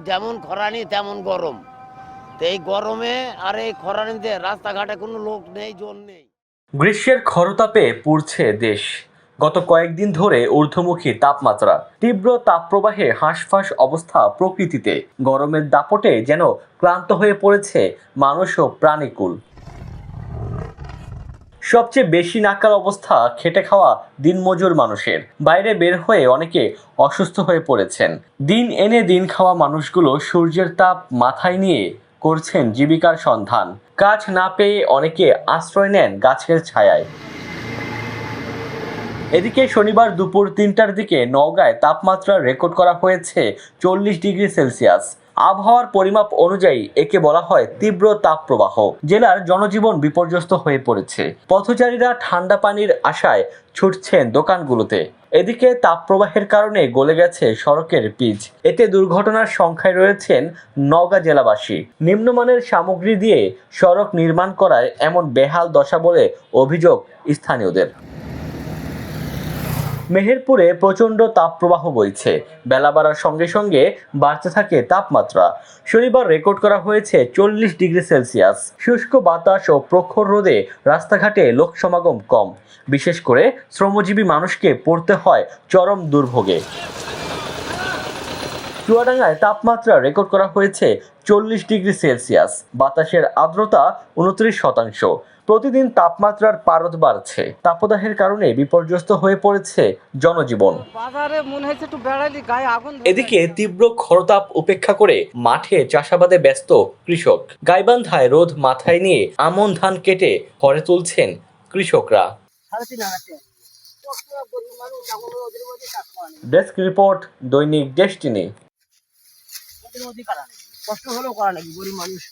যেমন খরানি তেমন গরম। তো এই গরমে আর এই খরানিতে রাস্তাঘাটে কোনো লোক নেই, জল নেই। গ্রীষ্মের খরতাপে পুড়ছে দেশ। গত কয়েকদিন ধরে ঊর্ধ্বমুখী তাপমাত্রা, তীব্র তাপপ্রবাহে হাঁসফাঁস অবস্থা প্রকৃতিতে। গরমের দাপটে যেন ক্লান্ত হয়ে পড়েছে মানুষ ও প্রাণীকুল। সবচেয়ে বেশি নাকাল অবস্থা খেটে খাওয়া দিনমজুর মানুষের। বাইরে বের হয়ে অনেকে অসুস্থ হয়ে পড়েছেন। দিন এনে দিন খাওয়া মানুষগুলো সূর্যের তাপ মাথায় নিয়ে করছেন জীবিকার সন্ধান। কাজ না পেয়ে অনেকে আশ্রয় নেন গাছের ছায়ায়। এদিকে শনিবার দুপুর ৩টার দিকে নওগাঁয় তাপমাত্রা রেকর্ড করা হয়েছে 40 ডিগ্রি সেলসিয়াস। আবহাওয়ার পরিমাপ অনুযায়ী একে বলা হয় তীব্র তাপপ্রবাহ। জেলার জনজীবন বিপর্যস্ত হয়ে পড়েছে। পথচারীরা ঠান্ডা পানির আশায় ছুটছেন দোকানগুলোতে। এদিকে তাপপ্রবাহের কারণে গলে গেছে সড়কের পিচ। এতে দুর্ঘটনার সংখ্যায় রয়েছেন নওগাঁ জেলাবাসী। নিম্নমানের সামগ্রী দিয়ে সড়ক নির্মাণ করায় এমন বেহাল দশা বলে অভিযোগ স্থানীয়দের। মেহেরপুরে প্রচণ্ড তাপপ্রবাহ বইছে। বেলা বাড়ার সঙ্গে সঙ্গে বাড়তে থাকে তাপমাত্রা। শনিবার রেকর্ড করা হয়েছে 40 ডিগ্রি সেলসিয়াস। শুষ্ক বাতাস ও প্রখর রোদে রাস্তাঘাটে লোক সমাগম কম। বিশেষ করে শ্রমজীবী মানুষকে পড়তে হয় চরম দুর্ভোগে। চুয়াডাঙ্গায় তাপমাত্রা রেকর্ড করা হয়েছে 40 ডিগ্রি সেলসিয়াস। বাতাসের আর্দ্রতা 29%। প্রতিদিন তাপমাত্রার পারদ বাড়ছে। তাপদাহের কারণে বিপর্যস্ত হয়ে পড়েছে জনজীবন। এদিকে তীব্র খরতাপ উপেক্ষা করে মাঠে চাষাবাদে ব্যস্ত কৃষক। গাইবান্ধায় রোদ মাথায় নিয়ে আমন ধান কেটে ঘরে তুলছেন কৃষকরা। ডেস্ক রিপোর্ট, দৈনিক ডেস্টিনি। কষ্ট হলেও করা নাকি গরিব মানুষ।